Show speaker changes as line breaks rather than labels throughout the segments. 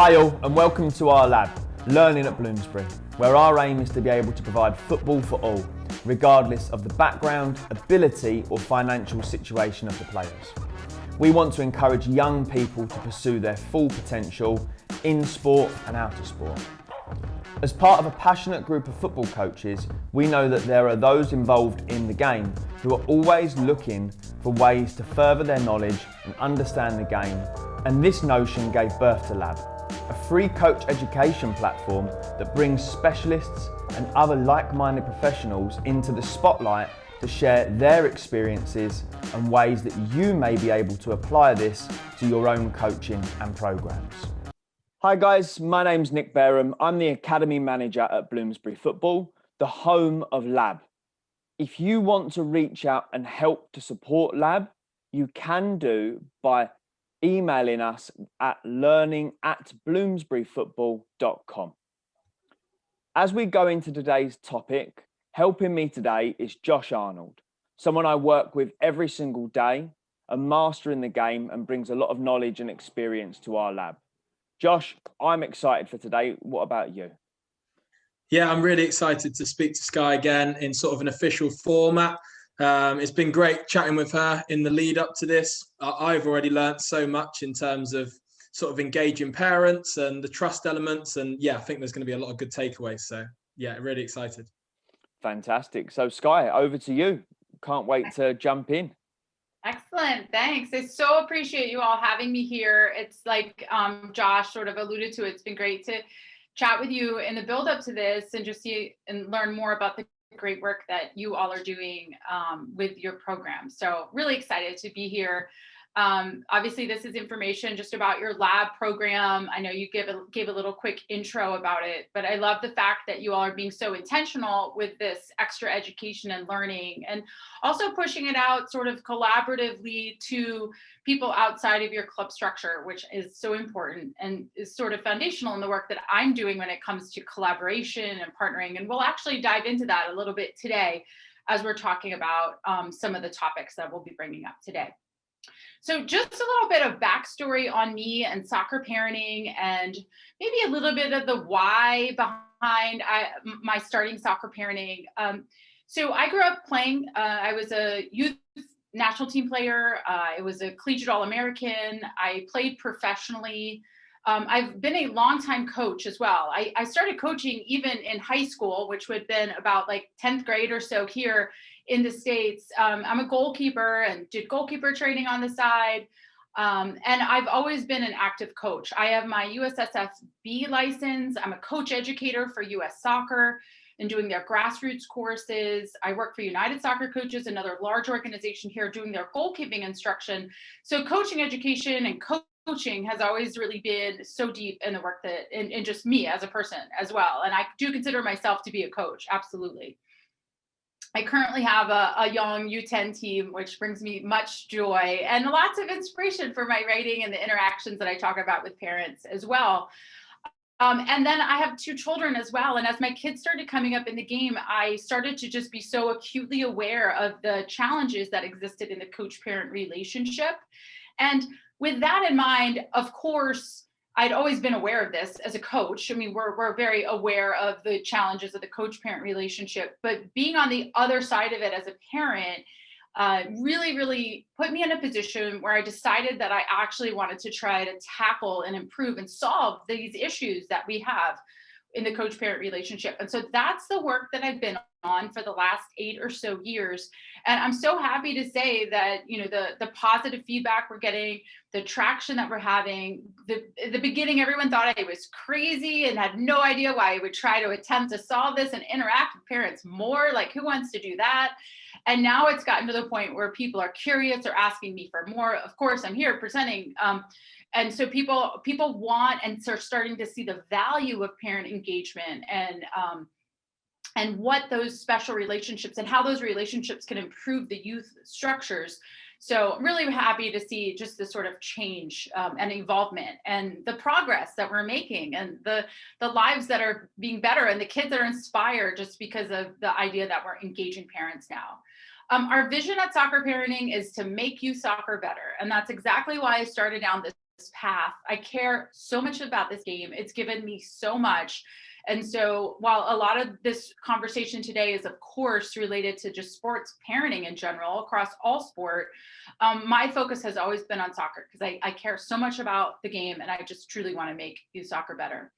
Hi all, and welcome to our lab, Learning at Bloomsbury, where our aim is to be able to provide football for all, regardless of the background, ability or financial situation of the players. We want to encourage young people to pursue their full potential in sport and out of sport. As part of a passionate group of football coaches, we know that there are those involved in the game who are always looking for ways to further their knowledge and understand the game, and this notion gave birth to L.A.B, a free coach education platform that brings specialists and other like-minded professionals into the spotlight to share their experiences and ways that you may be able to apply this to your own coaching and programs. Hi guys, my name's Nick Bareham. I'm the Academy Manager at Bloomsbury Football, the home of L.A.B. If you want to reach out and help to support L.A.B, you can do by emailing us at learning@bloomsburyfootball.com. As we go into today's topic, helping me today is Josh Arnold, someone I work with every single day, a master in the game and brings a lot of knowledge and experience to our lab. Josh, I'm excited for today. What about you?
Yeah, I'm really excited to speak to Skye again in sort of an official format. It's been great chatting with her in the lead up to this. I've already learned so much in terms of sort of engaging parents and the trust elements. And yeah, I think there's going to be a lot of good takeaways. So yeah, really excited.
Fantastic. So Skye, over to you. Can't wait to jump in.
Excellent. Thanks. I so appreciate you all having me here. It's like Josh sort of alluded to, it's been great to chat with you in the build up to this and just see and learn more about the great work that you all are doing with your program. So really excited to be here. Obviously, this is information just about your lab program. I know you gave a little quick intro about it, but I love the fact that you all are being so intentional with this extra education and learning, and also pushing it out sort of collaboratively to people outside of your club structure, which is so important and is sort of foundational in the work that I'm doing when it comes to collaboration and partnering. And we'll actually dive into that a little bit today as we're talking about some of the topics that we'll be bringing up today. So just a little bit of backstory on me and soccer parenting, and maybe a little bit of the why behind my starting soccer parenting. So I grew up playing. I was a youth national team player. I was a collegiate All-American. I played professionally. I've been a longtime coach as well. I started coaching even in high school, which would have been about like 10th grade or so here in the States. I'm a goalkeeper and did goalkeeper training on the side. And I've always been an active coach. I have my USSFB license. I'm a coach educator for US Soccer and doing their grassroots courses. I work for United Soccer Coaches, another large organization here, doing their goalkeeping instruction. So coaching education and coaching has always really been so deep in the work that, in just me as a person as well. And I do consider myself to be a coach, absolutely. I currently have a young U10 team, which brings me much joy and lots of inspiration for my writing and the interactions that I talk about with parents as well. And then I have two children as well. And as my kids started coming up in the game, I started to just be so acutely aware of the challenges that existed in the coach-parent relationship. And with that in mind, of course, I'd always been aware of this as a coach. I mean, we're very aware of the challenges of the coach-parent relationship, but being on the other side of it as a parent really put me in a position where I decided that I actually wanted to try to tackle and improve and solve these issues that we have in the coach-parent relationship. And so that's the work that I've been on for the last 8 or so years. And I'm so happy to say that, you know, the positive feedback we're getting, the traction that we're having. The beginning, everyone thought I was crazy and had no idea why I would try to attempt to solve this and interact with parents more. Like, who wants to do that? And now it's gotten to the point where people are curious or asking me for more. Of course, I'm here presenting. And so people want and are starting to see the value of parent engagement and what those special relationships and how those relationships can improve the youth structures. So I'm really happy to see just this sort of change and involvement and the progress that we're making and the lives that are being better and the kids that are inspired just because of the idea that we're engaging parents now. Our vision at Soccer Parenting is to make youth soccer better. And that's exactly why I started down this path. I care so much about this game. It's given me so much. And so while a lot of this conversation today is of course related to just sports parenting in general across all sport, my focus has always been on soccer because I care so much about the game and I just truly want to make youth soccer better.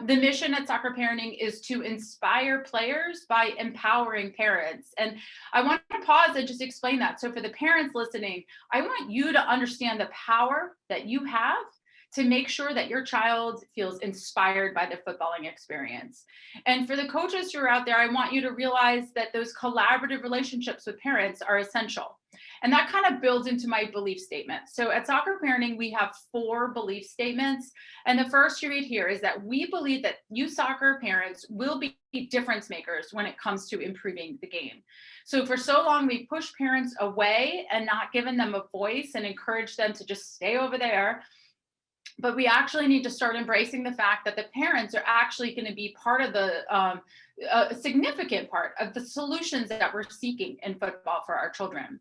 The mission at Soccer Parenting is to inspire players by empowering parents. And I want to pause and just explain that. So for the parents listening, I want you to understand the power that you have to make sure that your child feels inspired by the footballing experience. And for the coaches who are out there, I want you to realize that those collaborative relationships with parents are essential. And that kind of builds into my belief statement. So at Soccer Parenting, we have 4 belief statements. And the first you read here is that we believe that youth soccer parents will be difference makers when it comes to improving the game. So for so long, we pushed parents away and not given them a voice and encouraged them to just stay over there. But we actually need to start embracing the fact that the parents are actually going to be part of the a significant part of the solutions that we're seeking in football for our children.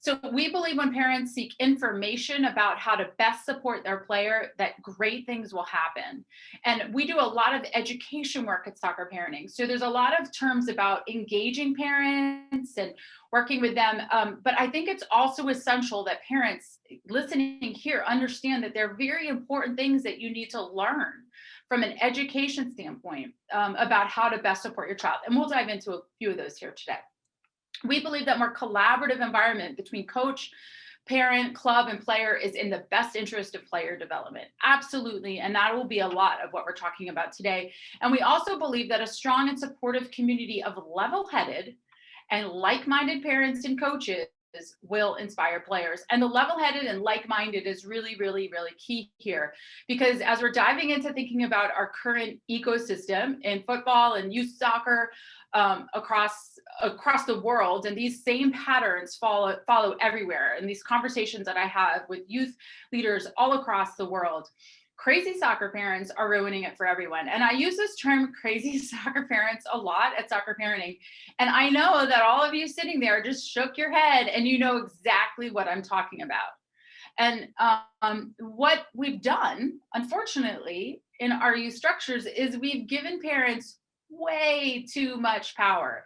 So we believe when parents seek information about how to best support their player, that great things will happen. And we do a lot of education work at Soccer Parenting. So there's a lot of terms about engaging parents and working with them. But I think it's also essential that parents listening here understand that there are very important things that you need to learn from an education standpoint about how to best support your child. And we'll dive into a few of those here today. We believe that more collaborative environment between coach, parent, club, and player is in the best interest of player development. Absolutely. And that will be a lot of what we're talking about today. And we also believe that a strong and supportive community of level-headed and like-minded parents and coaches will inspire players. And the level-headed and like-minded is really, really, really key here, because as we're diving into thinking about our current ecosystem in football and youth soccer across the world, and these same patterns follow everywhere. And these conversations that I have with youth leaders all across the world, crazy soccer parents are ruining it for everyone. And I use this term crazy soccer parents a lot at Soccer Parenting. And I know that all of you sitting there just shook your head and you know exactly what I'm talking about. And what we've done, unfortunately, in our youth structures is we've given parents way too much power.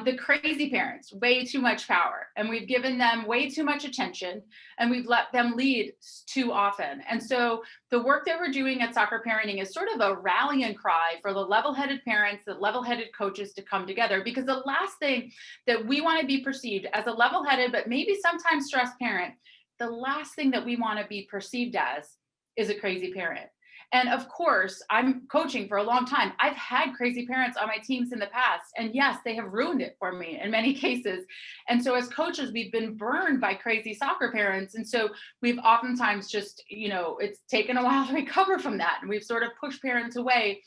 The crazy parents, way too much power. And we've given them way too much attention and we've let them lead too often. And so the work that we're doing at Soccer Parenting is sort of a rallying cry for the level-headed parents, the level-headed coaches to come together, because the last thing that we want to be perceived as a level-headed, but maybe sometimes stressed parent, the last thing that we want to be perceived as is a crazy parent. And of course, I'm coaching for a long time. I've had crazy parents on my teams in the past. And yes, they have ruined it for me in many cases. And so as coaches, we've been burned by crazy soccer parents. And so we've oftentimes just, it's taken a while to recover from that. And we've sort of pushed parents away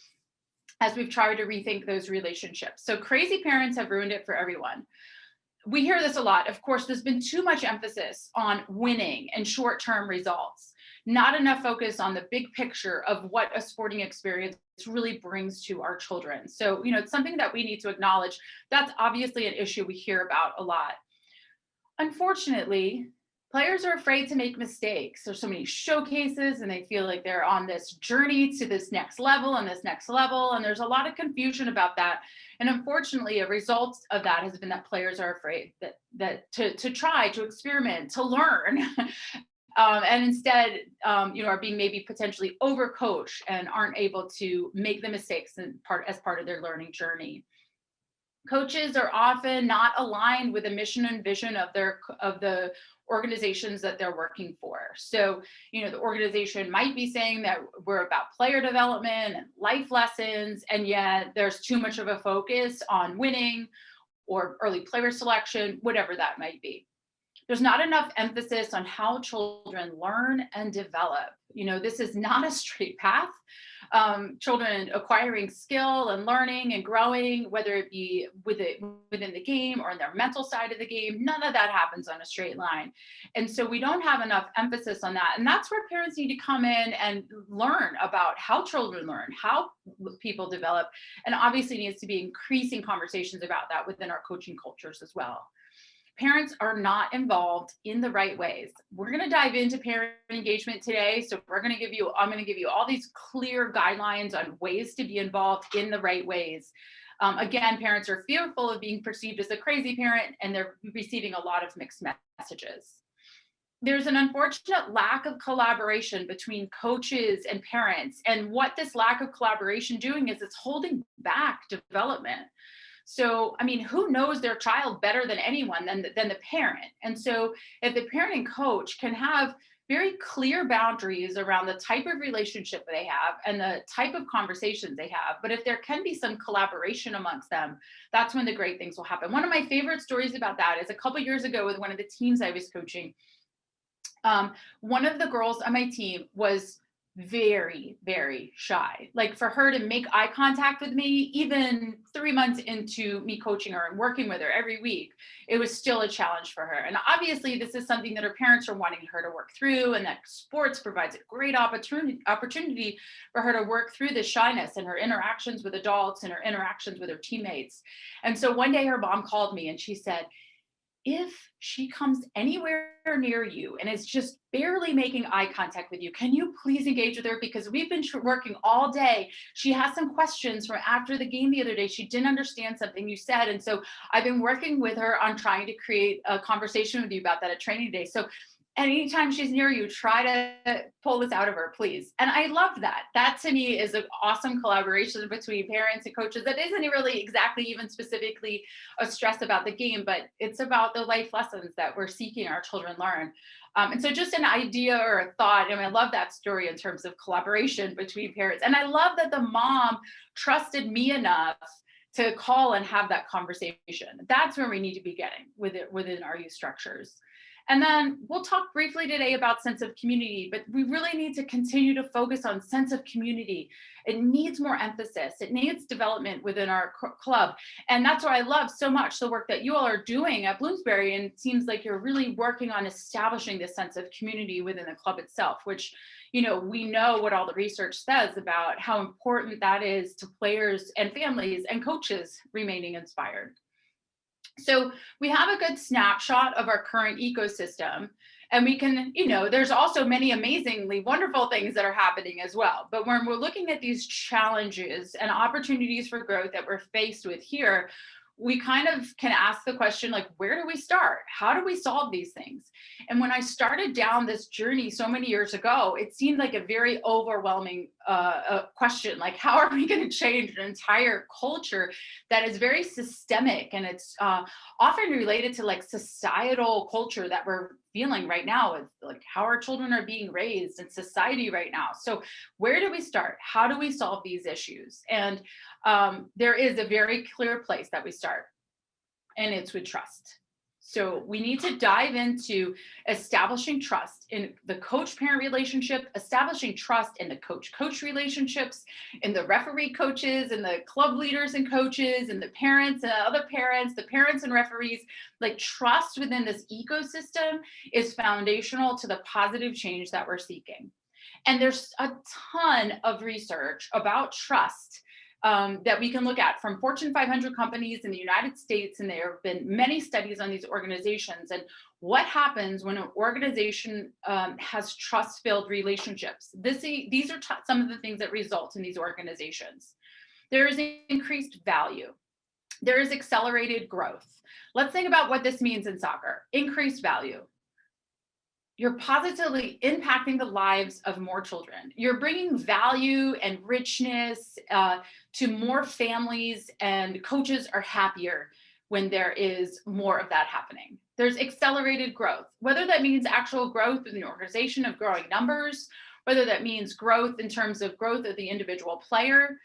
as we've tried to rethink those relationships. So crazy parents have ruined it for everyone. We hear this a lot. Of course, there's been too much emphasis on winning and short-term results. Not enough focus on the big picture of what a sporting experience really brings to our children. So, it's something that we need to acknowledge. That's obviously an issue we hear about a lot. Unfortunately, players are afraid to make mistakes. There's so many showcases and they feel like they're on this journey to this next level and this next level. And there's a lot of confusion about that. And unfortunately, a result of that has been that players are afraid that to try, to experiment, to learn. And instead, are being maybe potentially overcoached and aren't able to make the mistakes as part of their learning journey. Coaches are often not aligned with the mission and vision of the organizations that they're working for. So, the organization might be saying that we're about player development and life lessons, and yet there's too much of a focus on winning or early player selection, whatever that might be. There's not enough emphasis on how children learn and develop. This is not a straight path. Children acquiring skill and learning and growing, whether it be within the game or in their mental side of the game, none of that happens on a straight line. And so we don't have enough emphasis on that. And that's where parents need to come in and learn about how children learn, how people develop, and obviously needs to be increasing conversations about that within our coaching cultures as well. parents are not involved in the right ways. We're going to dive into parent engagement today. So I'm going to give you all these clear guidelines on ways to be involved in the right ways. Again, parents are fearful of being perceived as a crazy parent, and they're receiving a lot of mixed messages. There's an unfortunate lack of collaboration between coaches and parents. And what this lack of collaboration doing is it's holding back development. So, I mean, who knows their child better than anyone than the parent? And so if the parent and coach can have very clear boundaries around the type of relationship they have and the type of conversations they have, but if there can be some collaboration amongst them, that's when the great things will happen. One of my favorite stories about that is a couple years ago with one of the teams I was coaching. One of the girls on my team was very, very shy. Like, for her to make eye contact with me, even 3 months into me coaching her and working with her every week, it was still a challenge for her. And obviously this is something that her parents are wanting her to work through, and that sports provides a great opportunity for her to work through the shyness and her interactions with adults and her interactions with her teammates. And so one day her mom called me and she said, if she comes anywhere near you and is just barely making eye contact with you, can you please engage with her? Because we've been working all day. She has some questions from after the game the other day. She didn't understand something you said. And so I've been working with her on trying to create a conversation with you about that at training day. So anytime she's near you, try to pull this out of her, please. And I love that. That to me is an awesome collaboration between parents and coaches. That isn't really exactly even specifically a stress about the game, but it's about the life lessons that we're seeking our children learn. And so just an idea or a thought, I love that story in terms of collaboration between parents. And I love that the mom trusted me enough to call and have that conversation. That's where we need to be getting within our youth structures. And then we'll talk briefly today about sense of community, but we really need to continue to focus on sense of community. It needs more emphasis. It needs development within our club. And that's why I love so much the work that you all are doing at Bloomsbury. And it seems like you're really working on establishing this sense of community within the club itself, which, we know what all the research says about how important that is to players and families and coaches remaining inspired. So we have a good snapshot of our current ecosystem, and we can, there's also many amazingly wonderful things that are happening as well. But when we're looking at these challenges and opportunities for growth that we're faced with here, we kind of can ask the question, like, where do we start? How do we solve these things? And when I started down this journey so many years ago, it seemed like a very overwhelming question, like, how are we going to change an entire culture that is very systemic, and it's often related to like societal culture that we're feeling right now, with like how our children are being raised in society right now. So where do we start? How do we solve these issues? And there is a very clear place that we start, and it's with trust. So we need to dive into establishing trust in the coach-parent relationship, establishing trust in the coach-coach relationships, in the referee coaches, and the club leaders and coaches, and the parents and other parents, the parents and referees. Like, trust within this ecosystem is foundational to the positive change that we're seeking. And there's a ton of research about trust that we can look at from Fortune 500 companies in the United States, and there have been many studies on these organizations and what happens when an organization has trust-filled relationships. These are some of the things that result in these organizations. There is increased value. There is accelerated growth. Let's think about what this means in soccer. Increased value. You're positively impacting the lives of more children. You're bringing value and richness to more families, and coaches are happier when there is more of that happening. There's accelerated growth, whether that means actual growth in the organization of growing numbers, whether that means growth in terms of growth of the individual player,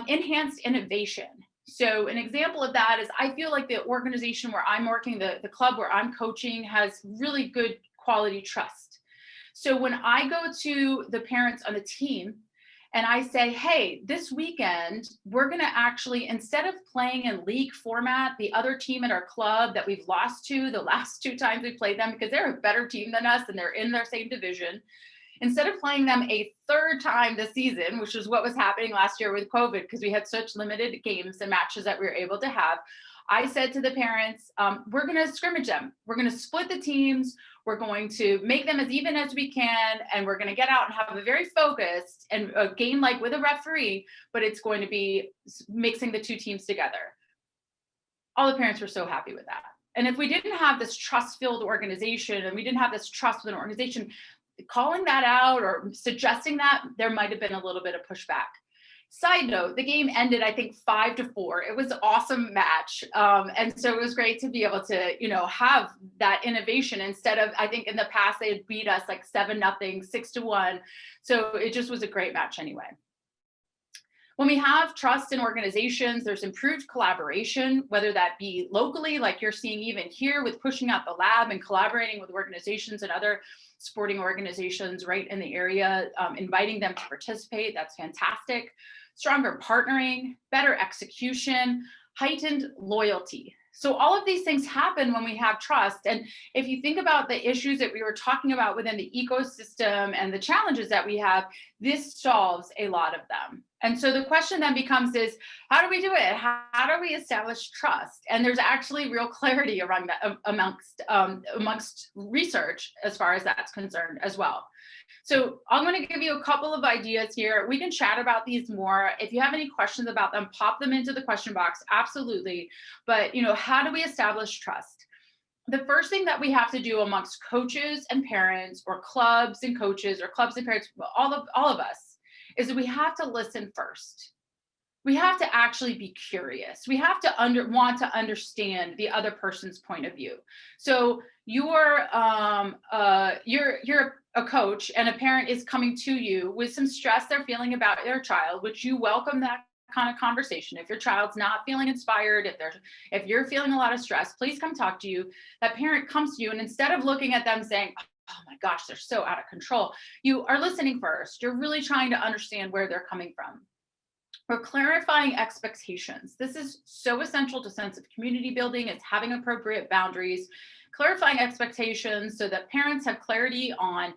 enhanced innovation. So an example of that is, I feel like the organization where I'm working, the club where I'm coaching, has really good quality trust. So when I go to the parents on the team and I say, hey, this weekend, we're going to actually, instead of playing in league format, the other team at our club that we've lost to the last 2 times we played them, because they're a better team than us and they're in their same division, instead of playing them a 3rd time this season, which is what was happening last year with COVID, because we had such limited games and matches that we were able to have, I said to the parents, we're going to scrimmage them. We're going to split the teams. We're going to make them as even as we can. And we're going to get out and have a very focused and a game like with a referee, but it's going to be mixing the two teams together. All the parents were so happy with that. And if we didn't have this trust-filled organization and we didn't have this trust with an organization, calling that out or suggesting that, there might have been a little bit of pushback. Side note, the game ended, I think, 5-4. It was an awesome match. And so it was great to be able to, have that innovation instead of, I think in the past, they had beat us like 7-0, 6-1. So it just was a great match anyway. When we have trust in organizations, there's improved collaboration, whether that be locally, like you're seeing even here with pushing out the lab and collaborating with organizations and other sporting organizations right in the area, inviting them to participate. That's fantastic. Stronger partnering, better execution, heightened loyalty. So all of these things happen when we have trust. And if you think about the issues that we were talking about within the ecosystem and the challenges that we have, this solves a lot of them. And so the question then becomes is, how do we do it? How do we establish trust? And there's actually real clarity around that amongst research as far as that's concerned as well. So I'm going to give you a couple of ideas here. We can chat about these more. If you have any questions about them, pop them into the question box. Absolutely. But, how do we establish trust? The first thing that we have to do amongst coaches and parents, or clubs and coaches, or clubs and parents, all of us, is that we have to listen first. We have to actually be curious. We have to want to understand the other person's point of view. So you're a coach and a parent is coming to you with some stress they're feeling about their child, which you welcome that kind of conversation. If your child's not feeling inspired, if you're feeling a lot of stress, please come talk to you. That parent comes to you, and instead of looking at them saying, oh my gosh, they're so out of control, you are listening first. You're really trying to understand where they're coming from. We're clarifying expectations. This is so essential to sense of community building. It's having appropriate boundaries, clarifying expectations so that parents have clarity on,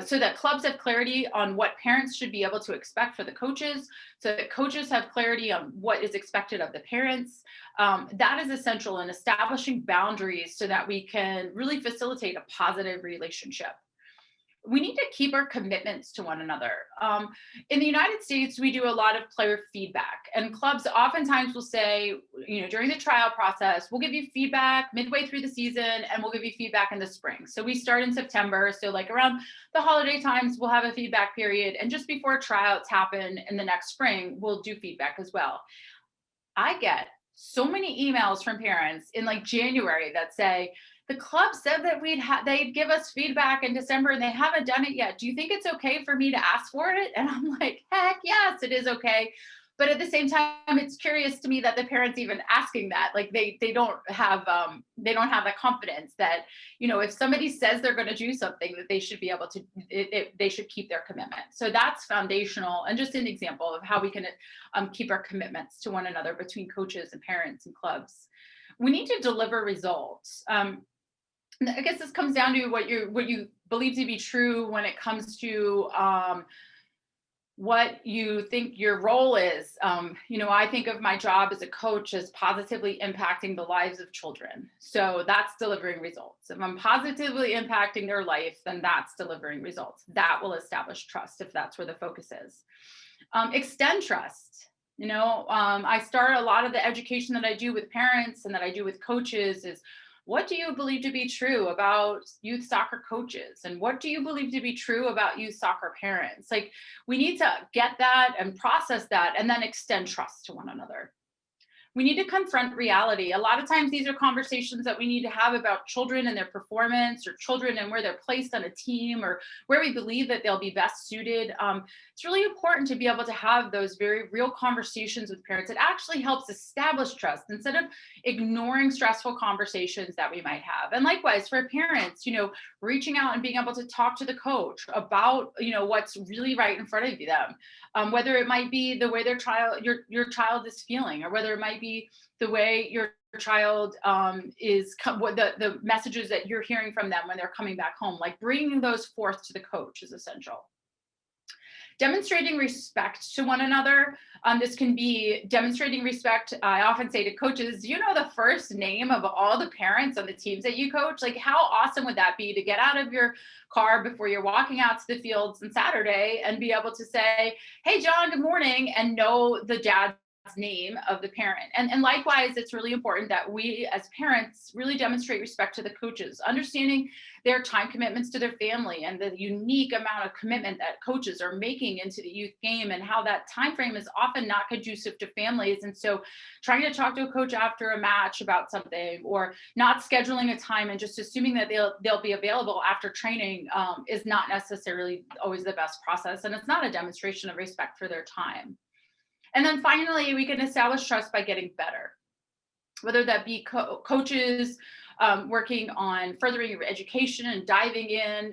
so that clubs have clarity on what parents should be able to expect for the coaches, so that coaches have clarity on what is expected of the parents. That is essential in establishing boundaries so that we can really facilitate a positive relationship. We need to keep our commitments to one another. In the United States, we do a lot of player feedback, and clubs oftentimes will say, during the trial process, we'll give you feedback midway through the season, and we'll give you feedback in the spring. So we start in September. So like around the holiday times, we'll have a feedback period. And just before tryouts happen in the next spring, we'll do feedback as well. I get so many emails from parents in like January that say, the club said that they'd give us feedback in December and they haven't done it yet. Do you think it's okay for me to ask for it? And I'm like, heck yes, it is okay. But at the same time, it's curious to me that the parents even asking that, like they don't have that confidence that, if somebody says they're going to do something, that they should be able to, they should keep their commitment. So that's foundational, and just an example of how we can keep our commitments to one another between coaches and parents and clubs. We need to deliver results. I guess this comes down to what you believe to be true when it comes to what you think your role is. I think of my job as a coach as positively impacting the lives of children. So that's delivering results. If I'm positively impacting their life, then that's delivering results. That will establish trust if that's where the focus is. Extend trust. I start a lot of the education that I do with parents and that I do with coaches is, what do you believe to be true about youth soccer coaches? And what do you believe to be true about youth soccer parents? Like, we need to get that and process that and then extend trust to one another. We need to confront reality. A lot of times these are conversations that we need to have about children and their performance, or children and where they're placed on a team, or where we believe that they'll be best suited. It's really important to be able to have those very real conversations with parents. It actually helps establish trust instead of ignoring stressful conversations that we might have. And likewise for parents, reaching out and being able to talk to the coach about, what's really right in front of them, whether it might be the way your child is feeling, or whether it might be the way your child is, what the messages that you're hearing from them when they're coming back home. Like, bringing those forth to the coach is essential. demonstrating respect to one another. This can be demonstrating respect. I often say to coaches, do you know the first name of all the parents on the teams that you coach? Like, how awesome would that be to get out of your car before you're walking out to the fields on Saturday and be able to say, hey, John, good morning, and know the dad's name of the parent. And likewise, it's really important that we as parents really demonstrate respect to the coaches, understanding their time commitments to their family and the unique amount of commitment that coaches are making into the youth game, and how that time frame is often not conducive to families. And so trying to talk to a coach after a match about something, or not scheduling a time and just assuming that they'll be available after training is not necessarily always the best process, and it's not a demonstration of respect for their time. And then finally, we can establish trust by getting better, whether that be coaches working on furthering your education and diving in,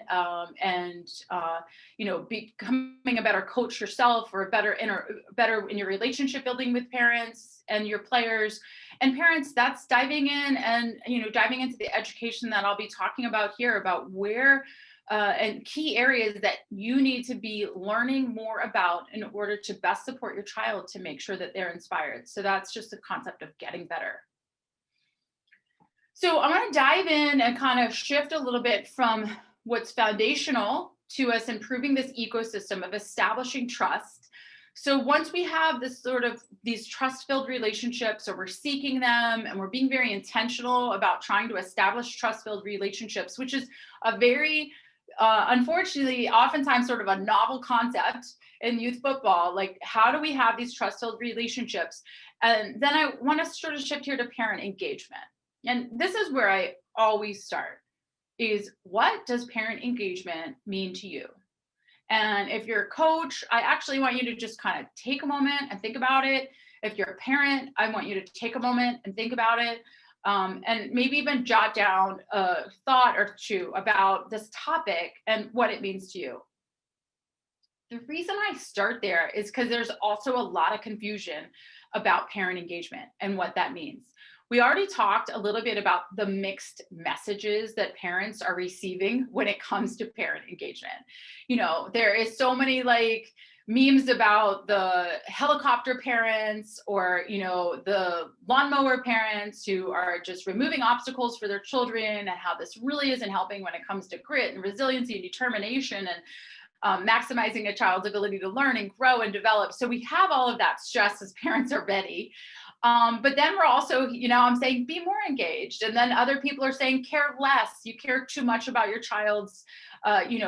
and becoming a better coach yourself, or better in your relationship building with parents and your players. And parents, that's diving in and diving into the education that I'll be talking about here, about where and key areas that you need to be learning more about in order to best support your child to make sure that they're inspired. So that's just the concept of getting better. So I'm going to dive in and kind of shift a little bit from what's foundational to us improving this ecosystem of establishing trust. So once we have this sort of these trust-filled relationships, or we're seeking them and we're being very intentional about trying to establish trust-filled relationships, which is a very unfortunately, oftentimes sort of a novel concept in youth football. Like, how do we have these trust-filled relationships? And then I want to sort of shift here to parent engagement. And this is where I always start, is what does parent engagement mean to you? And if you're a coach, I actually want you to just kind of take a moment and think about it. If you're a parent, I want you to take a moment and think about it. And maybe even jot down a thought or two about this topic and what it means to you. The reason I start there is because there's also a lot of confusion about parent engagement and what that means. We already talked a little bit about the mixed messages that parents are receiving when it comes to parent engagement. There is so many memes about the helicopter parents, or the lawnmower parents who are just removing obstacles for their children, and how this really isn't helping when it comes to grit and resiliency and determination, and maximizing a child's ability to learn and grow and develop. So we have all of that stress as parents already. But then we're also, I'm saying be more engaged. And then other people are saying care less. You care too much about your child's,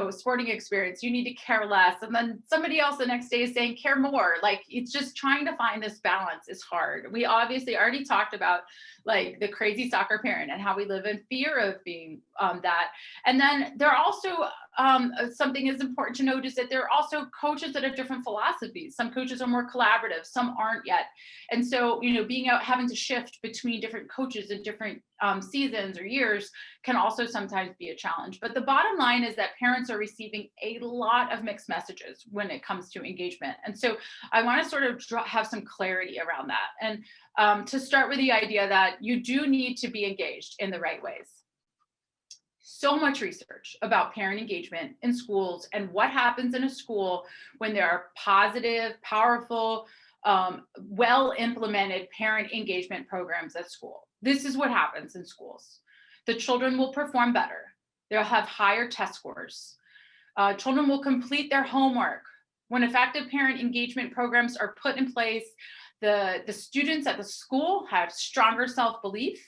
sporting experience. You need to care less. And then somebody else the next day is saying care more. It's just trying to find this balance is hard. We obviously already talked about the crazy soccer parent and how we live in fear of being that. And then there are also something is important to note is that there are also coaches that have different philosophies. Some coaches are more collaborative, some aren't yet. And so, being out, having to shift between different coaches in different seasons or years can also sometimes be a challenge. But the bottom line is that parents are receiving a lot of mixed messages when it comes to engagement. And so I want to sort of have some clarity around that. And to start with the idea that you do need to be engaged in the right ways. So much research about parent engagement in schools and what happens in a school when there are positive, powerful, well-implemented parent engagement programs at school. This is what happens in schools. The children will perform better. They'll have higher test scores. Children will complete their homework. When effective parent engagement programs are put in place, the students at the school have stronger self-belief.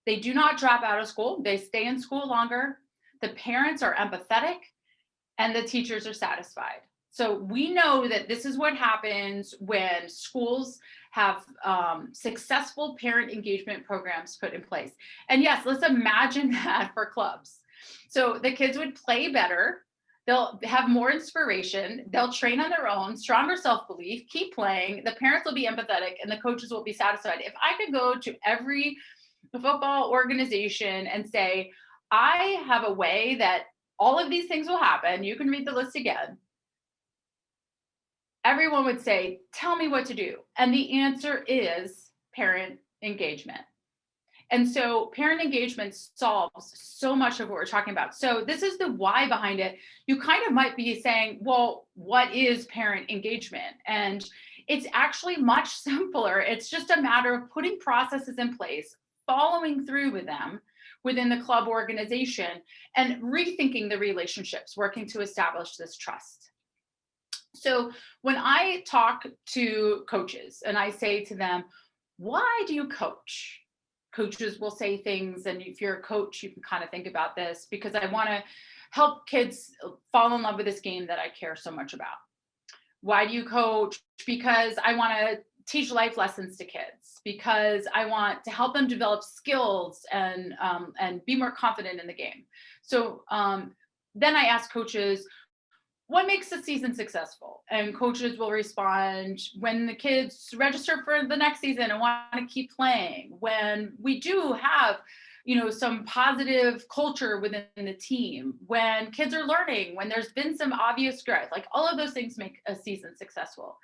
They do not drop out of school. They stay in school longer. The parents are empathetic, and the teachers are satisfied. So we know that this is what happens when schools have successful parent engagement programs put in place. And yes, let's imagine that for clubs. So the kids would play better. They'll have more inspiration. They'll train on their own, stronger self-belief, keep playing. The parents will be empathetic, and the coaches will be satisfied. If I could go to every football organization and say, I have a way that all of these things will happen, you can read the list again, everyone would say, tell me what to do. And the answer is parent engagement. And so parent engagement solves so much of what we're talking about. So this is the why behind it. You kind of might be saying, well, what is parent engagement? And it's actually much simpler. It's just a matter of putting processes in place, following through with them within the club organization, and rethinking the relationships, working to establish this trust. So when I talk to coaches and I say to them, why do you coach? Coaches will say things, and if you're a coach, you can kind of think about this, because I want to help kids fall in love with this game that I care so much about. Why do you coach? Because I want to teach life lessons to kids, because I want to help them develop skills and be more confident in the game. So then I ask coaches, what makes the season successful? And coaches will respond, when the kids register for the next season and want to keep playing, when we do have, some positive culture within the team, when kids are learning, when there's been some obvious growth, like all of those things make a season successful.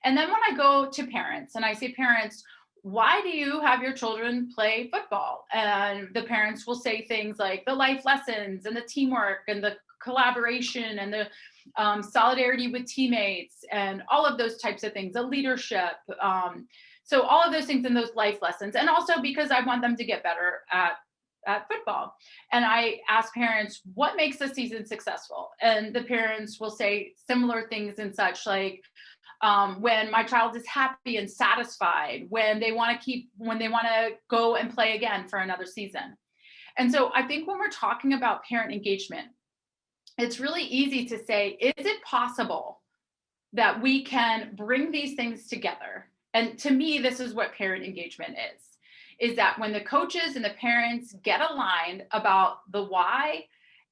And then when I go to parents and I say, parents, why do you have your children play football? And the parents will say things like the life lessons and the teamwork and the collaboration and the solidarity with teammates and all of those types of things, the leadership. So all of those things in those life lessons. And also because I want them to get better at football. And I ask parents, what makes the season successful? And the parents will say similar things and such, like, when my child is happy and satisfied, when they want to go and play again for another season. And so I think when we're talking about parent engagement, it's really easy to say, is it possible that we can bring these things together? And to me, this is what parent engagement is that when the coaches and the parents get aligned about the why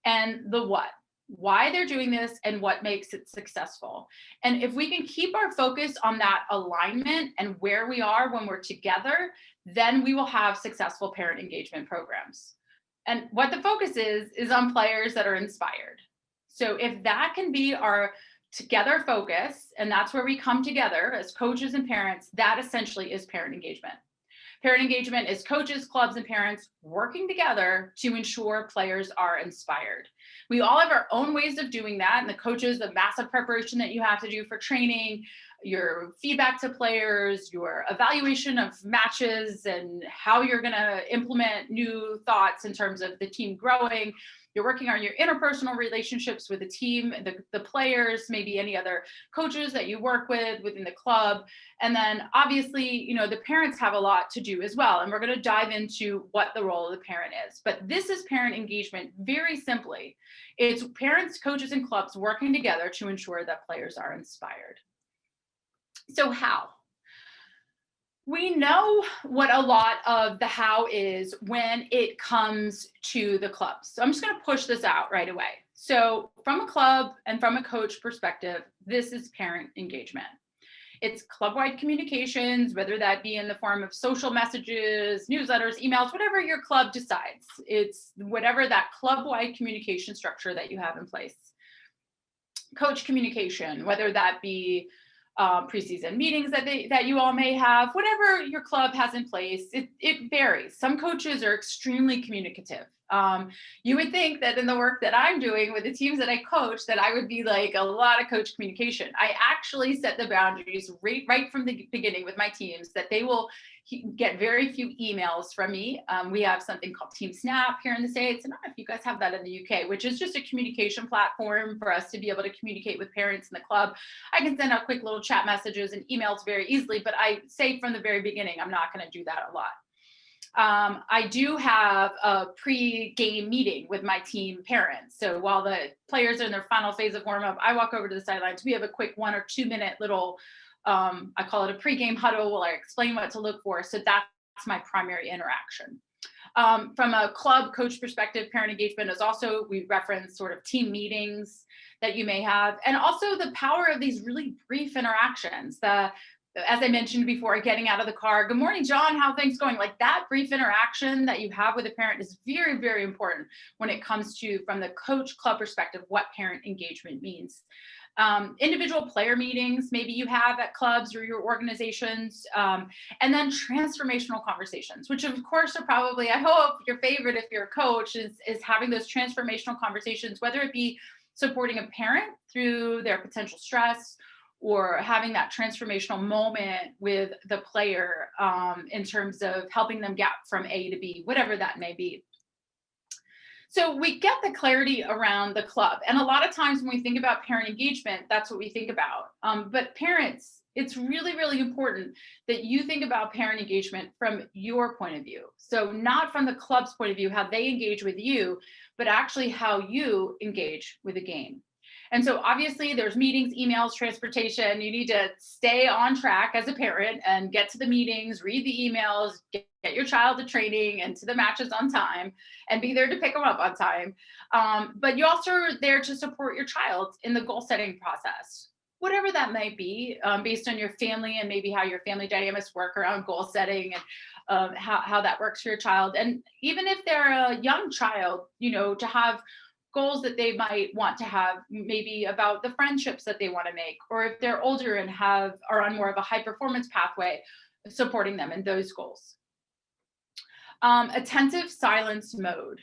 and the what, why they're doing this and what makes it successful. And if we can keep our focus on that alignment and where we are when we're together, then we will have successful parent engagement programs. And what the focus is on players that are inspired. So if that can be our together focus, and that's where we come together as coaches and parents, that essentially is parent engagement. Parent engagement is coaches, clubs, and parents working together to ensure players are inspired. We all have our own ways of doing that. And the coaches, the massive preparation that you have to do for training, your feedback to players, your evaluation of matches, and how you're going to implement new thoughts in terms of the team growing. You're working on your interpersonal relationships with the team, the players, maybe any other coaches that you work with within the club. And then obviously, the parents have a lot to do as well. And we're going to dive into what the role of the parent is. But this is parent engagement very simply. It's parents, coaches, and clubs working together to ensure that players are inspired. So how? We know what a lot of the how is when it comes to the clubs. So I'm just going to push this out right away. So from a club and from a coach perspective, this is parent engagement. It's club-wide communications, whether that be in the form of social messages, newsletters, emails, whatever your club decides. It's whatever that club-wide communication structure that you have in place. Coach communication, whether that be preseason meetings that you all may have, whatever your club has in place, it varies. Some coaches are extremely communicative. You would think that in the work that I'm doing with the teams that I coach, that I would be like a lot of coach communication. I actually set the boundaries right from the beginning with my teams, that they will get very few emails from me. We have something called Team Snap here in the States. And I don't know if you guys have that in the UK, which is just a communication platform for us to be able to communicate with parents in the club. I can send out quick little chat messages and emails very easily, but I say from the very beginning, I'm not going to do that a lot. I do have a pre-game meeting with my team parents. So while the players are in their final phase of warm-up, I walk over to the sidelines. We have a quick 1 or 2 minute little, I call it a pre-game huddle, where I explain what to look for. So that's my primary interaction. From a club coach perspective, parent engagement is also, we reference sort of team meetings that you may have, and also the power of these really brief interactions. as I mentioned before, getting out of the car, good morning, John, how are things going? Like that brief interaction that you have with a parent is very, very important when it comes to, from the coach club perspective, what parent engagement means. Individual player meetings, maybe you have at clubs or your organizations, and then transformational conversations, which of course are probably, I hope, your favorite if you're a coach, is having those transformational conversations, whether it be supporting a parent through their potential stress, or having that transformational moment with the player in terms of helping them get from A to B, whatever that may be. So we get the clarity around the club. And a lot of times when we think about parent engagement, that's what we think about. But parents, it's really, really important that you think about parent engagement from your point of view. So not from the club's point of view, how they engage with you, but actually how you engage with the game. And so obviously there's meetings, emails, transportation. You need to stay on track as a parent and get to the meetings, read the emails, get your child to training and to the matches on time, and be there to pick them up on time. But you also are there to support your child in the goal setting process, whatever that might be, based on your family and maybe how your family dynamics work around goal setting and how that works for your child. And even if they're a young child, to have goals that they might want to have, maybe about the friendships that they want to make, or if they're older and are on more of a high performance pathway, supporting them in those goals. Attentive silence mode.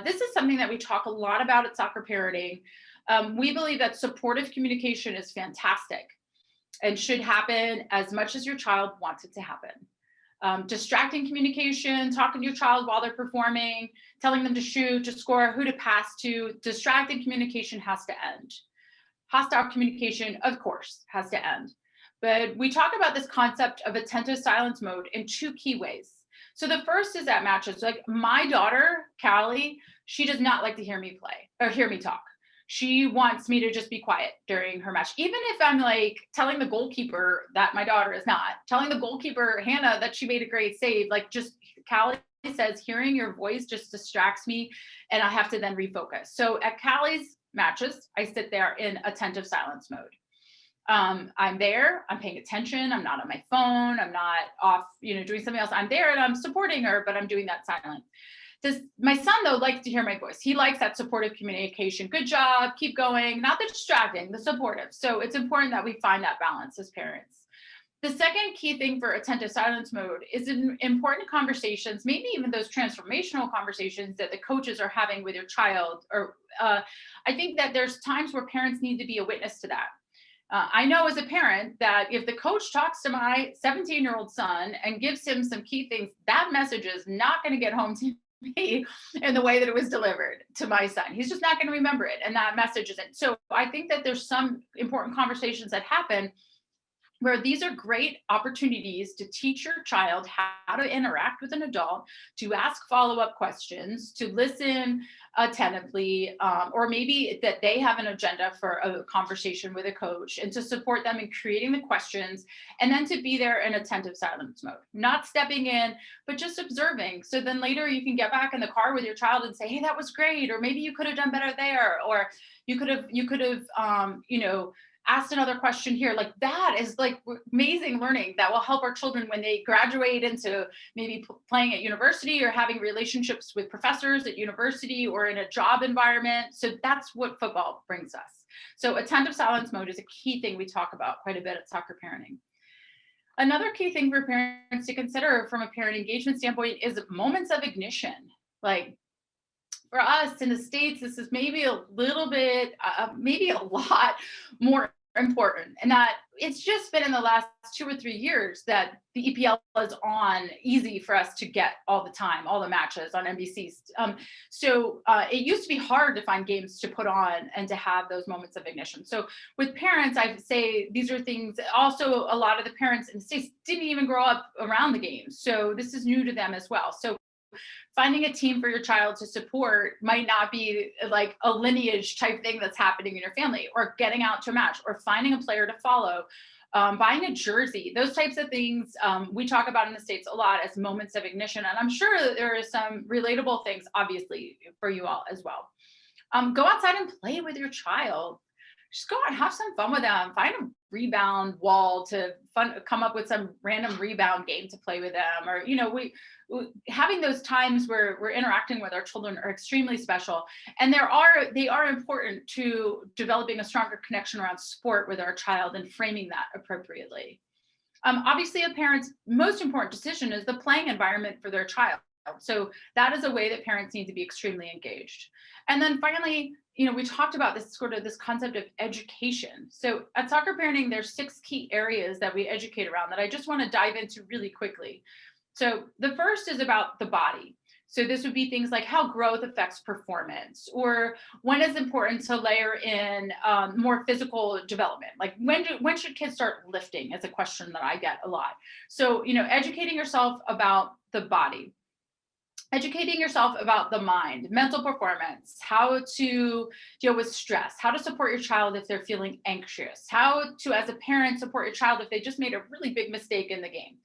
This is something that we talk a lot about at Soccer Parenting. We believe that supportive communication is fantastic and should happen as much as your child wants it to happen. Distracting communication, talking to your child while they're performing, telling them to shoot, to score, who to pass to, distracting communication has to end. Hostile communication, of course, has to end. But we talk about this concept of attentive silence mode in two key ways. So the first is at matches. Like my daughter, Callie, she does not like to hear me play or hear me talk. She wants me to just be quiet during her match. Even if I'm like telling the goalkeeper that my daughter is not, telling the goalkeeper, Hannah, that she made a great save, like just Callie says, hearing your voice just distracts me and I have to then refocus. So at Callie's matches, I sit there in attentive silence mode. I'm there, I'm paying attention, I'm not on my phone, I'm not off, doing something else. I'm there and I'm supporting her, but I'm doing that silent. My son, though, likes to hear my voice. He likes that supportive communication. Good job, keep going, not the distracting, the supportive. So it's important that we find that balance as parents. The second key thing for attentive silence mode is in important conversations, maybe even those transformational conversations that the coaches are having with your child. Or I think that there's times where parents need to be a witness to that. I know as a parent that if the coach talks to my 17-year-old son and gives him some key things, that message is not going to get home to me in the way that it was delivered to my son. He's just not going to remember it, and that message isn't. So I think that there's some important conversations that happen where these are great opportunities to teach your child how to interact with an adult, to ask follow-up questions, to listen attentively, or maybe that they have an agenda for a conversation with a coach, and to support them in creating the questions, and then to be there in attentive silence mode, not stepping in, but just observing. So then later you can get back in the car with your child and say, hey, that was great, or maybe you could have done better there, or you could have asked another question here. Like that is like amazing learning that will help our children when they graduate into maybe playing at university or having relationships with professors at university or in a job environment. So that's what football brings us. So attentive silence mode is a key thing we talk about quite a bit at Soccer Parenting. Another key thing for parents to consider from a parent engagement standpoint is moments of ignition. Like for us in the States, this is maybe a little bit, maybe a lot more important. And that it's just been in the last 2 or 3 years that the EPL is on easy for us to get all the time, all the matches on NBC. So it used to be hard to find games to put on and to have those moments of ignition. So with parents, I'd say these are things, also a lot of the parents in the States didn't even grow up around the games. So this is new to them as well. So finding a team for your child to support might not be like a lineage type thing that's happening in your family, or getting out to a match, or finding a player to follow, buying a jersey, those types of things we talk about in the States a lot as moments of ignition. And I'm sure that there are some relatable things, obviously, for you all as well. Go outside and play with your child. just go out and have some fun with them. Find a rebound wall to come up with some random rebound game to play with them. Or, we having those times where we're interacting with our children are extremely special. And they are important to developing a stronger connection around sport with our child and framing that appropriately. Obviously, a parent's most important decision is the playing environment for their child. So that is a way that parents need to be extremely engaged. And then finally, we talked about this concept of education. So at Soccer Parenting, there's 6 key areas that we educate around that I just want to dive into really quickly. So the first is about the body. So this would be things like how growth affects performance, or when it's important to layer in more physical development. Like when should kids start lifting is a question that I get a lot. So, educating yourself about the body. Educating yourself about the mind, mental performance, how to deal with stress, how to support your child if they're feeling anxious, how to, as a parent, support your child if they just made a really big mistake in the game.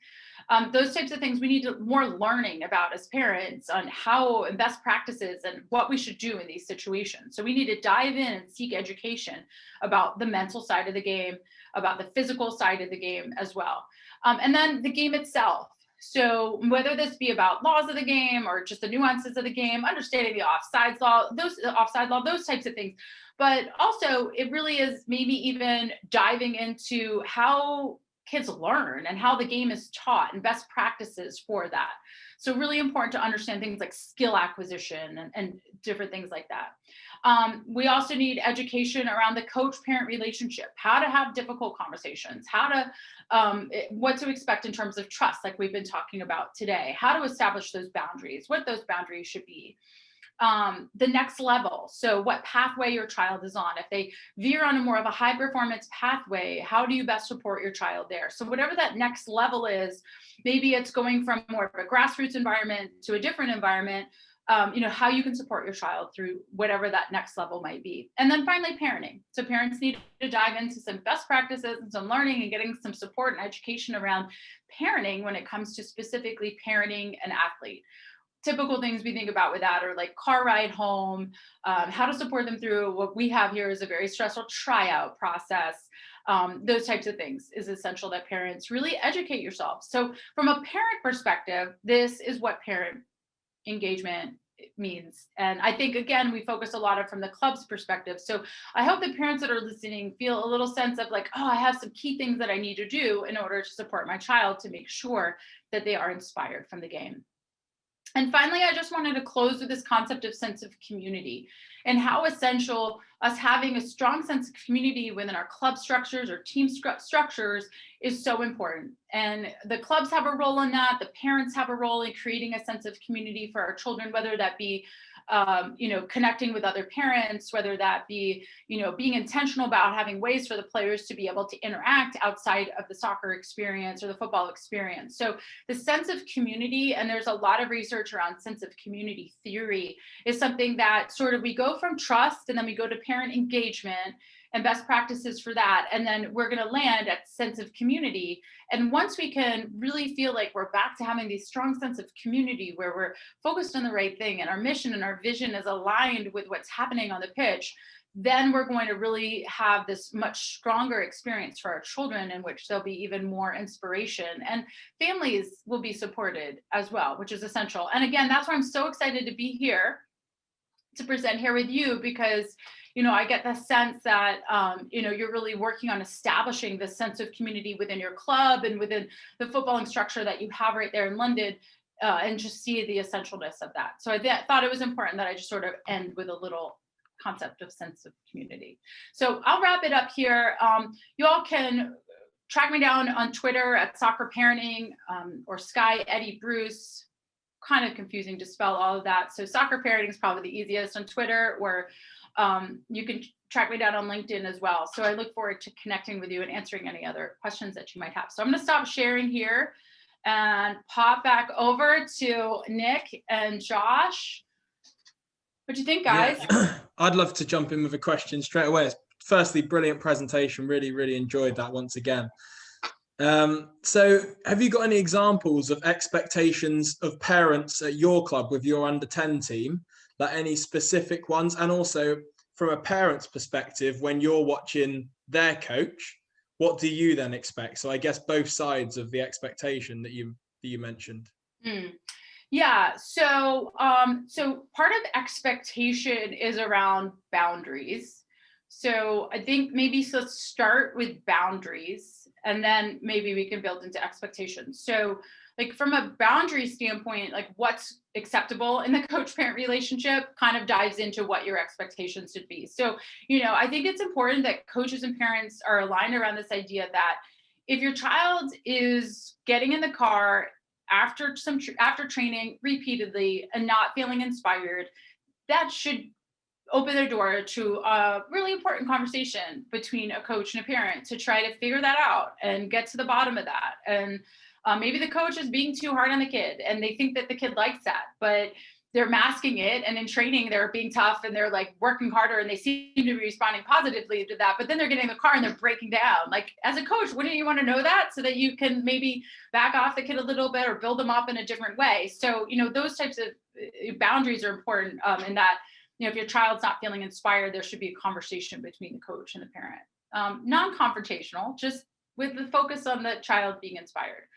Those types of things we need more learning about as parents on how and best practices and what we should do in these situations. So we need to dive in and seek education about the mental side of the game, about the physical side of the game as well. And then the game itself. So whether this be about laws of the game or just the nuances of the game, understanding the offside law, those types of things. But also it really is maybe even diving into how kids learn and how the game is taught and best practices for that. So really important to understand things like skill acquisition and different things like that. We also need education around the coach-parent relationship, how to have difficult conversations, how to what to expect in terms of trust, like we've been talking about today, how to establish those boundaries, what those boundaries should be. The next level, so what pathway your child is on. If they veer on a more of a high performance pathway, how do you best support your child there? So whatever that next level is, maybe it's going from more of a grassroots environment to a different environment, how you can support your child through whatever that next level might be. And then finally, parenting. So parents need to dive into some best practices and some learning and getting some support and education around parenting when it comes to specifically parenting an athlete. Typical things we think about with that are like car ride home, how to support them through what we have here is a very stressful tryout process. Those types of things is essential that parents really educate yourself. So from a parent perspective, this is what parent engagement means. And I think, again, we focus a lot from the club's perspective. So I hope the parents that are listening feel a little sense of like, oh, I have some key things that I need to do in order to support my child to make sure that they are inspired from the game. And finally, I just wanted to close with this concept of sense of community and how essential us having a strong sense of community within our club structures or team structures is so important. And the clubs have a role in that. The parents have a role in creating a sense of community for our children, whether that be connecting with other parents, whether that be, being intentional about having ways for the players to be able to interact outside of the soccer experience or the football experience. So the sense of community, and there's a lot of research around sense of community theory, is something that sort of we go from trust and then we go to parent engagement and best practices for that. And then we're going to land at sense of community. And once we can really feel like we're back to having this strong sense of community where we're focused on the right thing and our mission and our vision is aligned with what's happening on the pitch, then we're going to really have this much stronger experience for our children in which there'll be even more inspiration, and families will be supported as well, which is essential. And again, that's why I'm so excited to be here to present here with you, because I get the sense that, you're really working on establishing this sense of community within your club and within the footballing structure that you have right there in London, and just see the essentialness of that. So I thought it was important that I just sort of end with a little concept of sense of community. So I'll wrap it up here. You all can track me down on Twitter at Soccer Parenting, or Skye Eddy Bruce. Kind of confusing to spell all of that. So Soccer Parenting is probably the easiest on Twitter, or you can track me down on LinkedIn as well. So I look forward to connecting with you and answering any other questions that you might have. So I'm going to stop sharing here and pop back over to Nick and Josh. What do you think, guys?
Yeah. I'd love to jump in with a question straight away. Firstly, brilliant presentation. Really, really enjoyed that once again. So have you got any examples of expectations of parents at your club with your under 10 team, like any specific ones? And also from a parent's perspective, when you're watching their coach, what do you then expect? So I guess both sides of the expectation that you mentioned.
Yeah. So so part of expectation is around boundaries. So I think maybe so let's start with boundaries and then maybe we can build into expectations. So like from a boundary standpoint, like what's acceptable in the coach parent relationship kind of dives into what your expectations should be. So, I think it's important that coaches and parents are aligned around this idea that if your child is getting in the car after training repeatedly and not feeling inspired, that should open the door to a really important conversation between a coach and a parent to try to figure that out and get to the bottom of that. And maybe the coach is being too hard on the kid and they think that the kid likes that, but they're masking it. And in training, they're being tough and they're like working harder and they seem to be responding positively to that. But then they're getting in the car and they're breaking down. Like as a coach, wouldn't you want to know that so that you can maybe back off the kid a little bit or build them up in a different way? So, those types of boundaries are important in that, if your child's not feeling inspired, there should be a conversation between the coach and the parent. Non-confrontational, just with the focus on the child being inspired.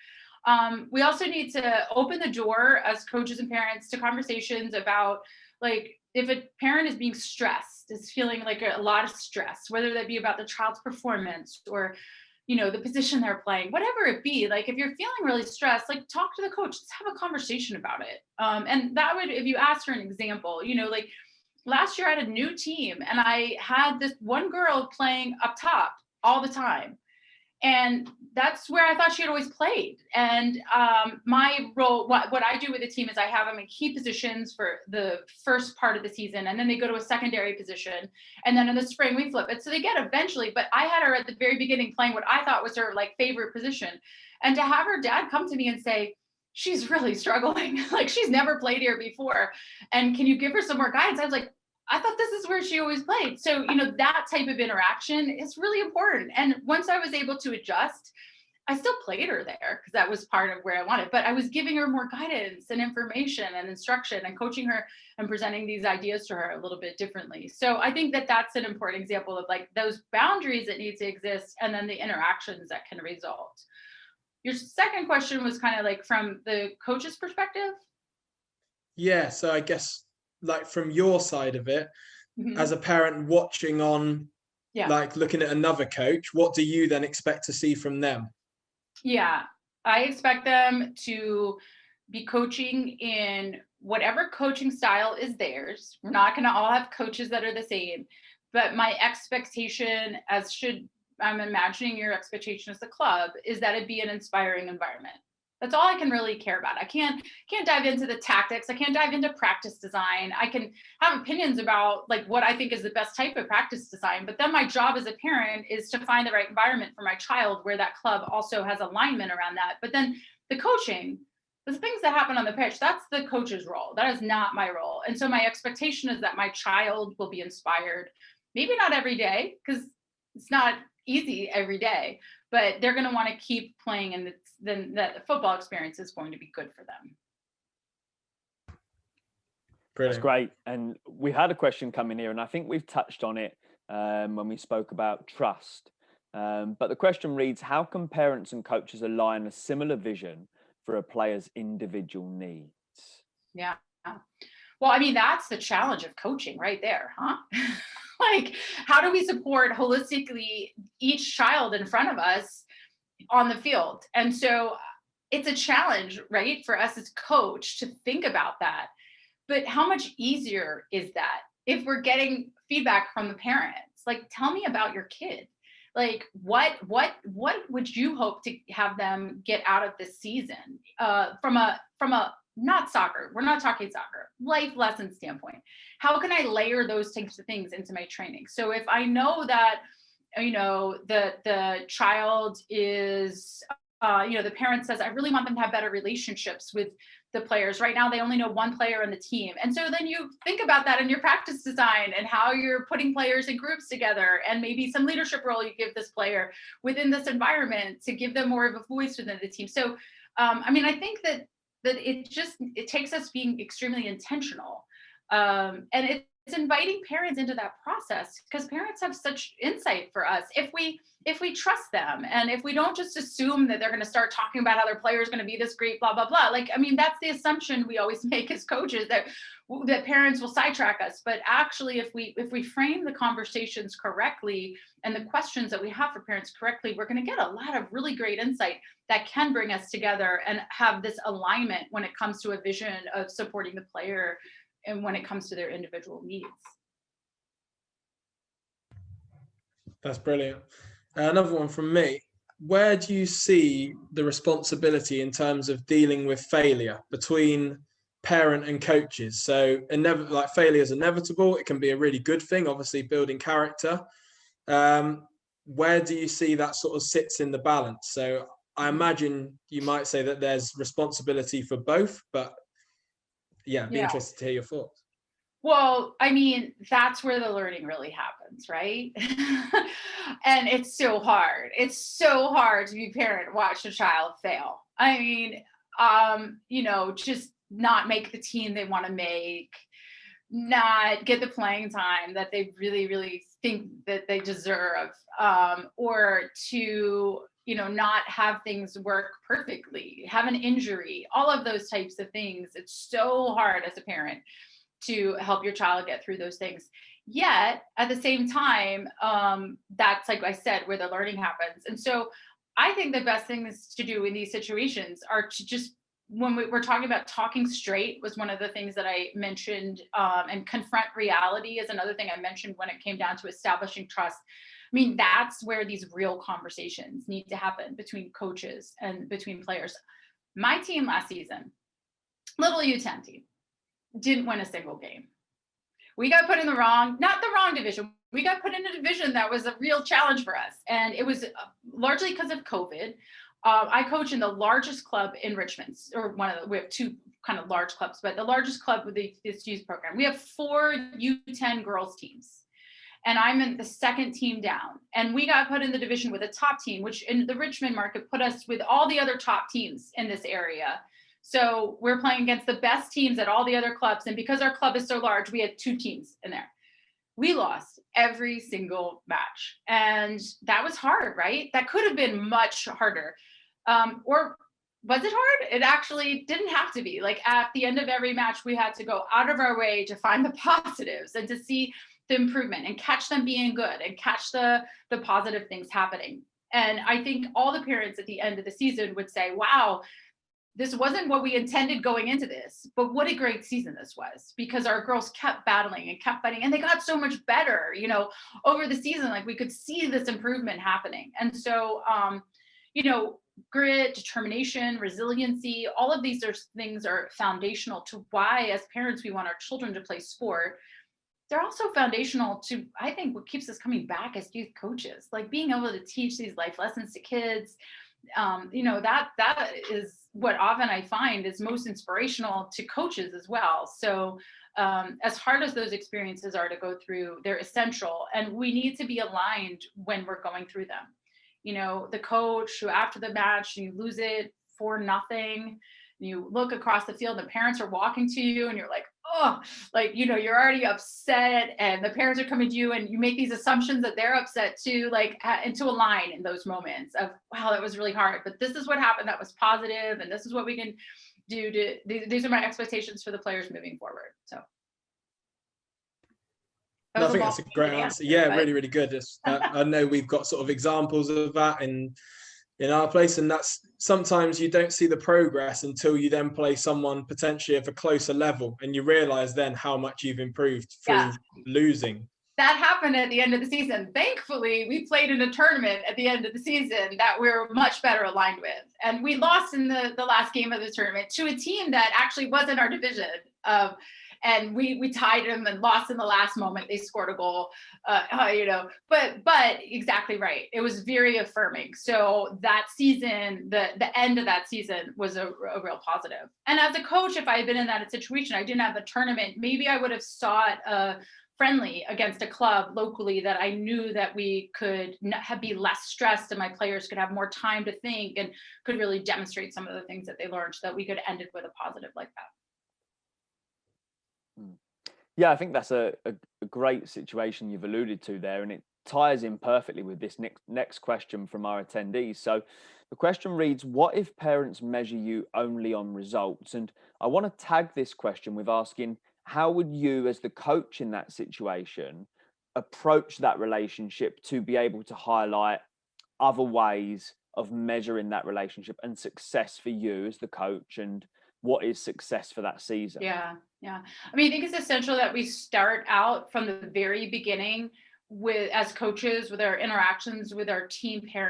We also need to open the door as coaches and parents to conversations about like if a parent is being stressed, is feeling like a lot of stress, whether that be about the child's performance or the position they're playing, whatever it be. Like if you're feeling really stressed, like talk to the coach, let's have a conversation about it. And that would, if you ask for an example, like last year I had a new team and I had this one girl playing up top all the time. And that's where I thought she had always played. And my role, what I do with the team is I have them in key positions for the first part of the season. And then they go to a secondary position. And then in the spring we flip it. So they get eventually, but I had her at the very beginning playing what I thought was her like favorite position. And to have her dad come to me and say, she's really struggling. Like she's never played here before. And can you give her some more guidance? I was like, I thought this is where she always played. So, that type of interaction is really important. And once I was able to adjust, I still played her there because that was part of where I wanted, but I was giving her more guidance and information and instruction and coaching her and presenting these ideas to her a little bit differently. So I think that that's an important example of like those boundaries that need to exist and then the interactions that can result. Your second question was kind of like from the coach's perspective.
Yeah. So I guess like from your side of it, as a parent watching on, like looking at another coach, what do you then expect to see from them?
Yeah, I expect them to be coaching in whatever coaching style is theirs. We're not going to all have coaches that are the same, but my expectation, I'm imagining your expectation as the club, is that it be an inspiring environment. That's all I can really care about. I can't dive into the tactics. I can't dive into practice design. I can have opinions about like what I think is the best type of practice design, but then my job as a parent is to find the right environment for my child where that club also has alignment around that. But then the coaching, the things that happen on the pitch, that's the coach's role. That is not my role. And so my expectation is that my child will be inspired, maybe not every day, because it's not easy every day, but they're going to want to keep playing, and then that the football experience is going to be good for them.
Brilliant. That's great. And we had a question come in here, and I think we've touched on it when we spoke about trust. But the question reads, how can parents and coaches align a similar vision for a player's individual needs?
Yeah. Well, I mean, that's the challenge of coaching right there, huh? Like, how do we support holistically each child in front of us on the field? And so it's a challenge, right, for us as coach to think about that. But how much easier is that if we're getting feedback from the parents? Like, tell me about your kid. Like, what would you hope to have them get out of this season from a not soccer, we're not talking soccer, life lesson standpoint? How can I layer those types of things into my training? So if I know that, the child is, the parent says, I really want them to have better relationships with the players. Right now, they only know one player on the team. And so then you think about that in your practice design and how you're putting players in groups together, and maybe some leadership role you give this player within this environment to give them more of a voice within the team. So, I think that it takes us being extremely intentional. And it's inviting parents into that process, because parents have such insight for us if we trust them, and if we don't just assume that they're going to start talking about how their player is going to be this great, blah blah blah. Like, I mean, that's the assumption we always make as coaches, that parents will sidetrack us. But actually, if we frame the conversations correctly and the questions that we have for parents correctly, we're going to get a lot of really great insight that can bring us together and have this alignment when it comes to a vision of supporting the player and when it comes to their individual needs.
That's brilliant. Another one from me. Where do you see the responsibility in terms of dealing with failure between parent and coaches? So like failure is inevitable. It can be a really good thing, obviously building character. Where do you see that sort of sits in the balance? So I imagine you might say that there's responsibility for both, but yeah, I'd be interested to hear your thoughts.
Well, I mean, that's where the learning really happens, right? And it's so hard. It's so hard to be a parent, watch a child fail. I mean, just not make the team they want to make, not get the playing time that they really, really think that they deserve, or to, not have things work perfectly, have an injury, all of those types of things. It's so hard as a parent to help your child get through those things. Yet at the same time, that's, like I said, where the learning happens. And so I think the best things to do in these situations are to just, when we're talking about talking straight was one of the things that I mentioned, and confront reality is another thing I mentioned when it came down to establishing trust. I mean, that's where these real conversations need to happen between coaches and between players. My team last season, little U10 team, didn't win a single game. We got put in not the wrong division. We got put in a division that was a real challenge for us. And it was largely because of COVID. I coach in the largest club in Richmond, we have two kind of large clubs, but the largest club with this youth program. We have 4 U10 girls teams. And I'm in the second team down. And we got put in the division with a top team, which in the Richmond market put us with all the other top teams in this area. So we're playing against the best teams at all the other clubs. And because our club is so large, we had 2 teams in there. We lost every single match. And that was hard, right? That could have been much harder. Or was it hard? It actually didn't have to be. Like, at the end of every match, we had to go out of our way to find the positives and to see the improvement and catch them being good and catch the positive things happening. And I think all the parents at the end of the season would say, wow, this wasn't what we intended going into this, but what a great season this was, because our girls kept battling and kept fighting, and they got so much better, over the season. Like, we could see this improvement happening. And so, grit, determination, resiliency, all of these things are foundational to why, as parents, we want our children to play sport. They're also foundational to, I think, what keeps us coming back as youth coaches, like being able to teach these life lessons to kids. That is what often I find is most inspirational to coaches as well. So as hard as those experiences are to go through, they're essential, and we need to be aligned when we're going through them. The coach who, after the match, you lose it 4-0, you look across the field, the parents are walking to you, and you're like, oh, like, you're already upset, and the parents are coming to you, and you make these assumptions that they're upset too, like, and to align in those moments of, wow, that was really hard, but this is what happened that was positive, and this is what we can do these are my expectations for the players moving forward. So
I think that's a great answer. Yeah, really, really good. I know we've got sort of examples of that in our place, and that's sometimes you don't see the progress until you then play someone potentially of a closer level, and you realize then how much you've improved through losing.
That happened at the end of the season. Thankfully, we played in a tournament at the end of the season that we're much better aligned with, and we lost in the last game of the tournament to a team that actually was in our division. And we tied them and lost in the last moment. They scored a goal, but exactly right. It was very affirming. So that season, the end of that season was a real positive. And as a coach, if I had been in that situation, I didn't have a tournament, maybe I would have sought a friendly against a club locally that I knew that we could be less stressed and my players could have more time to think and could really demonstrate some of the things that they learned, so that we could end it with a positive like that.
Yeah, I think that's a great situation you've alluded to there, and it ties in perfectly with this next question from our attendees. So the question reads, what if parents measure you only on results? And I want to tag this question with asking, how would you as the coach in that situation approach that relationship to be able to highlight other ways of measuring that relationship and success for you as the coach, and what is success for that season?
Yeah. I mean, I think it's essential that we start out from the very beginning with, as coaches, with our interactions with our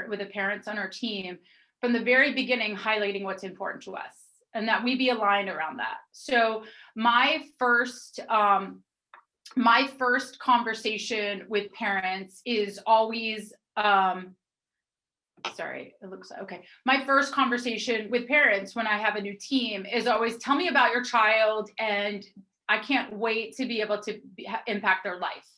with the parents on our team, from the very beginning, highlighting what's important to us and that we be aligned around that. So my first conversation with parents is always, sorry, it looks okay. My first conversation with parents when I have a new team is always, tell me about your child, and I can't wait to be able to impact their life.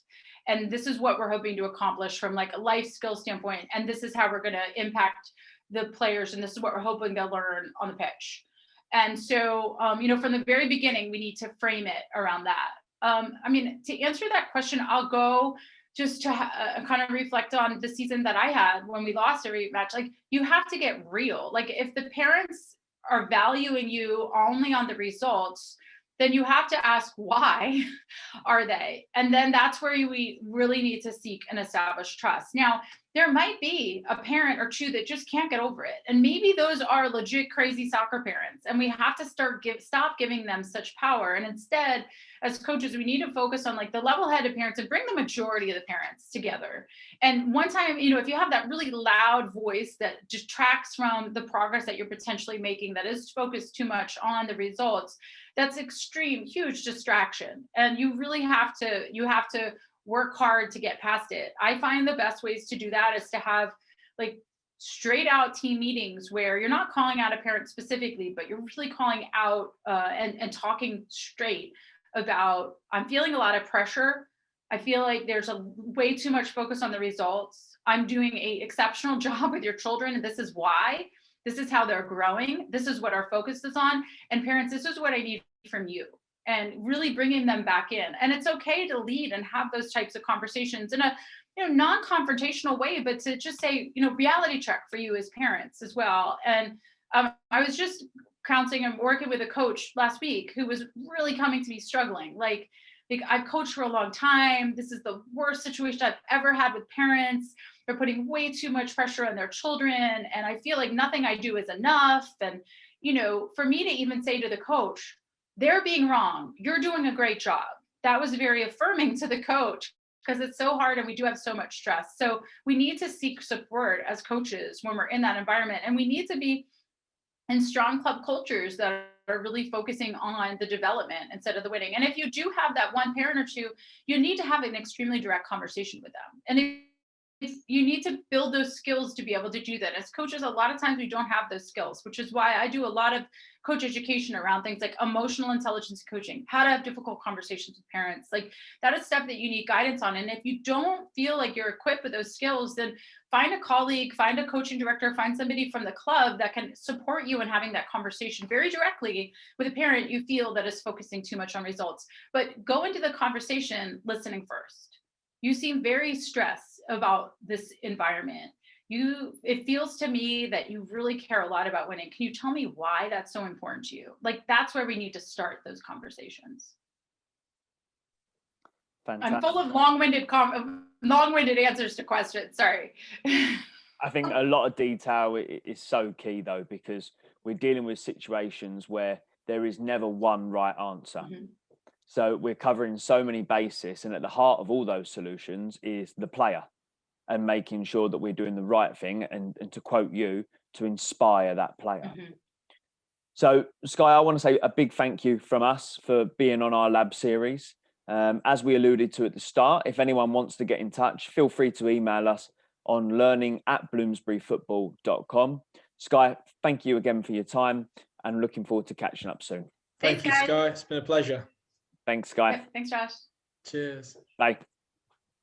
And this is what we're hoping to accomplish from like a life skill standpoint. And this is how we're going to impact the players. And this is what we're hoping they'll learn on the pitch. And so, from the very beginning, we need to frame it around that. I mean, to answer that question, I'll go just to kind of reflect on the season that I had when we lost every match. Like, you have to get real. Like, if the parents are valuing you only on the results, then you have to ask, why are they? And then that's where we really need to seek and establish trust. Now, there might be a parent or two that just can't get over it. And maybe those are legit crazy soccer parents. And we have to stop giving them such power. And instead, as coaches, we need to focus on like the level-headed parents and bring the majority of the parents together. And one time, if you have that really loud voice that detracts from the progress that you're potentially making, that is focused too much on the results, that's extreme, huge distraction. And you really have to work hard to get past it. I find the best ways to do that is to have like straight out team meetings where you're not calling out a parent specifically, but you're really calling out and talking straight about, I'm feeling a lot of pressure. I feel like there's a way too much focus on the results. I'm doing an exceptional job with your children, and this is why. This is how they're growing. This is what our focus is on. And parents, this is what I need from you. And really bringing them back in. And it's okay to lead and have those types of conversations in a non-confrontational way, but to just say, reality check for you as parents as well. And I was just counseling and working with a coach last week who was really coming to me struggling. Like I've coached for a long time. This is the worst situation I've ever had with parents. They're putting way too much pressure on their children. And I feel like nothing I do is enough. And, for me to even say to the coach, they're being wrong, you're doing a great job. That was very affirming to the coach, because it's so hard and we do have so much stress. So we need to seek support as coaches when we're in that environment. And we need to be in strong club cultures that are really focusing on the development instead of the winning. And if you do have that one parent or two, you need to have an extremely direct conversation with them. And if you need to build those skills to be able to do that. As coaches, a lot of times we don't have those skills, which is why I do a lot of coach education around things like emotional intelligence coaching, how to have difficult conversations with parents. Like, that is stuff that you need guidance on. And if you don't feel like you're equipped with those skills, then find a colleague, find a coaching director, find somebody from the club that can support you in having that conversation very directly with a parent you feel that is focusing too much on results. But go into the conversation listening first. You seem very stressed about this environment. It feels to me that you really care a lot about winning. Can you tell me why that's so important to you? Like, that's where we need to start those conversations. Fantastic. I'm full of long-winded answers to questions. Sorry.
I think a lot of detail is so key, though, because we're dealing with situations where there is never one right answer. Mm-hmm. So we're covering so many bases, and at the heart of all those solutions is the player, and making sure that we're doing the right thing, and to quote you, to inspire that player. Mm-hmm. So, Skye, I want to say a big thank you from us for being on our L.A.B series. As we alluded to at the start, if anyone wants to get in touch, feel free to email us on learning@bloomsburyfootball.com. Skye, thank you again for your time, and looking forward to catching up soon.
Thank you, Skye. It's been a pleasure.
Thanks, Skye.
Thanks, Josh.
Cheers.
Bye.